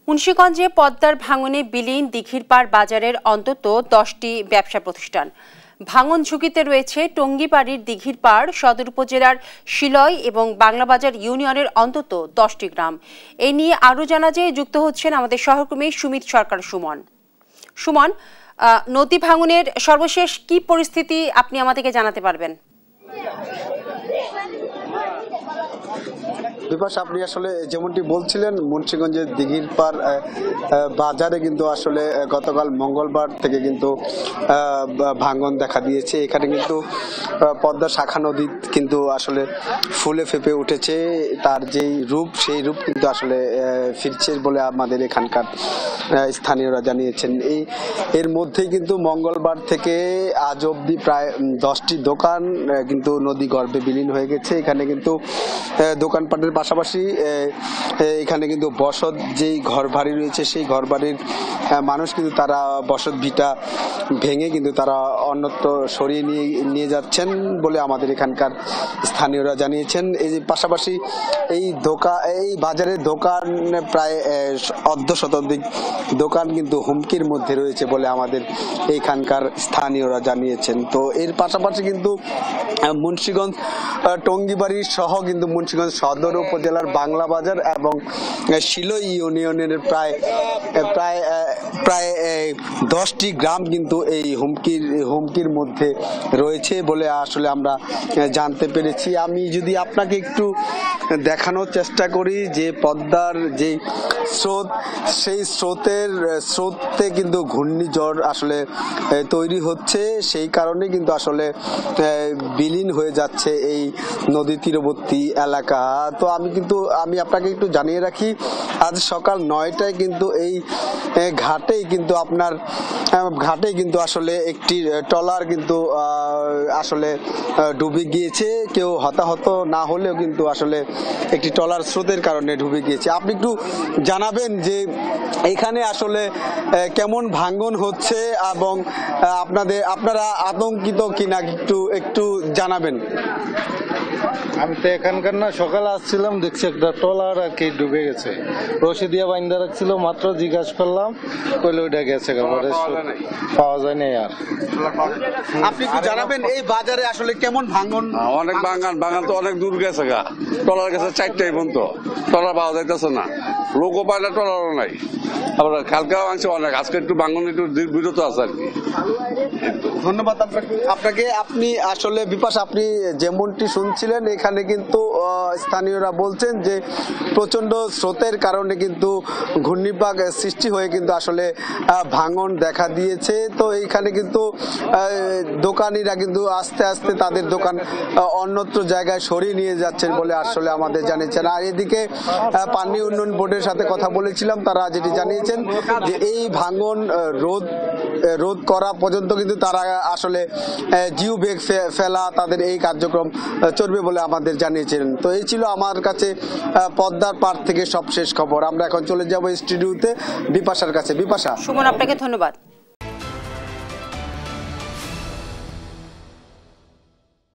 মুন্সিগঞ্জে পদ্মার ভাঙনে বিলীন দিঘির পাড় বাজারের অন্তত 10টি ব্যবসা প্রতিষ্ঠান। ভাঙন ঝুঁকিতে রয়েছে টঙ্গীবাড়ির দিঘির পাড়, সদর উপজেলার শিলয় এবং বাংলাবাজার ইউনিয়নের অন্তত 10টি গ্রাম। এ নিয়ে আরও জানা যায়, যুক্ত হচ্ছেন আমাদের সহকর্মী সুমিত সরকার সুমন। সুমন, নদী ভাঙনের সর্বশেষ কি পরিস্থিতি আপনি আমাদেরকে জানাতে পারবেন? বিপাশ, আপনি আসলে যেমনটি বলছিলেন, মুন্সিগঞ্জের দিঘির পাড় বাজারে কিন্তু আসলে গতকাল মঙ্গলবার থেকে কিন্তু ভাঙন দেখা দিয়েছে। এখানে কিন্তু পদ্মা শাখা নদী কিন্তু আসলে ফুলে ফেপে উঠেছে। তার যেই রূপ, সেই রূপ কিন্তু আসলে ফিরছে বলে আমাদের এখানকার স্থানীয়রা জানিয়েছেন। এর মধ্যেই কিন্তু মঙ্গলবার থেকে আজ অবধি প্রায় 10টি দোকান কিন্তু নদী গর্ভে বিলীন হয়ে গেছে। এখানে কিন্তু দোকানপাটের পাশাপাশি এখানে কিন্তু বসত যেই ঘর বাড়ি রয়েছে, সেই ঘর বাড়ির মানুষ কিন্তু তারা বসত ভিটা ভেঙে কিন্তু তারা অন্যত্র সরিয়ে নিয়ে যাচ্ছেন বলে আমাদের এখানকার স্থানীয়রা জানিয়েছেন। এই পাশাপাশি এই বাজারের দোকান প্রায় অর্ধ শতাধিক দোকান কিন্তু হুমকির মধ্যে রয়েছে বলে আমাদের এইখানকার স্থানীয়রা জানিয়েছেন। তো এর পাশাপাশি কিন্তু মুন্সিগঞ্জ টঙ্গীবাড়ি সহ কিন্তু মুন্সিগঞ্জ সদর উপজেলার বাংলা বাজার এবং শিলই ইউনিয়নের প্রায় 10টি গ্রাম কিন্তু এই হুমকির মধ্যে রয়েছে বলে আসলে আমরা জানতে পেরেছি। আমি যদি আপনাকে একটু দেখানোর চেষ্টা করি যে পদ্মার যে স্রোত, সেই স্রোতে কিন্তু ঘূর্ণিঝড় আসলে তৈরি হচ্ছে, সেই কারণে কিন্তু আসলে বিলীন হয়ে যাচ্ছে এই নদী তীরবর্তী এলাকা। তো আমি আপনাকে একটু জানিয়ে রাখি, আজ সকাল 9টায় কিন্তু এই ঘাটেই কিন্তু আসলে একটি ট্রলার কিন্তু আসলে ডুবে গিয়েছে। কেউ হতাহত না হলেও কিন্তু আসলে একটি ট্রলার স্রোতের কারণে ডুবে গিয়েছে। আপনি একটু জানাবেন যে এখানে আসলে কেমন ভাঙন হচ্ছে এবং আপনারা আতঙ্কিত কিনা একটু জানাবেন। আমি তো এখানকার না, সকালে আসছিলাম, দেখছি একটা ট্রলার আর কি ডুবে গেছে। রশি দিয়ে বাইন্দা রাখছিল, মাত্র জিজ্ঞাসা করলাম, কইলে ওইটা গেছে, পাওয়া যায় না। আর আপনি একটু জানাবেন এই বাজারে আসলে কেমন ভাঙন? অনেক ভাঙন তো অনেক দূর গেছে গা, ট্রলার গেছে 4টায় পর্যন্ত, ট্রলার পাওয়া যাইতেছে না, লোকও পায় না, ট্রলারও নাই। আবার কালকেও আনছে অনেক, আজকে একটু ভাঙন একটু বিরত আছে আর কি। ধন্যবাদ আপনাকে। আপনি আসলে বিপাশ, আপনি যেমনটি শুনছিলেন, এখানে কিন্তু স্থানীয়রা বলছেন যে প্রচন্ড স্রোতের কারণে কিন্তু ঘূর্ণিপাক সৃষ্টি হয়ে কিন্তু আসলে ভাঙন দেখা দিয়েছে। তো এইখানে কিন্তু দোকানিরা কিন্তু আস্তে আস্তে তাদের দোকান অন্যত্র জায়গায় সরিয়ে নিয়ে যাচ্ছেন বলে আসলে আমাদের জানিয়েছেন। আর এদিকে পানি উন্নয়ন বোর্ডের সাথে কথা বলেছিলাম, তারা যেটি জানিয়েছেন যে এই ভাঙন রোধ করা পর্যন্ত কিন্তু তারা আসলে জিও ব্যাগ ফেলা, তাদের এই কার্যক্রম চলবে বলে আমাদের জানিয়েছেন। তো এই ছিল আমার কাছে পদ্মার পাড় থেকে সবশেষ খবর। আমরা এখন চলে যাব স্টুডিওতে বিপাশার কাছে। বিপাশা। সুমন, আপনাকে ধন্যবাদ।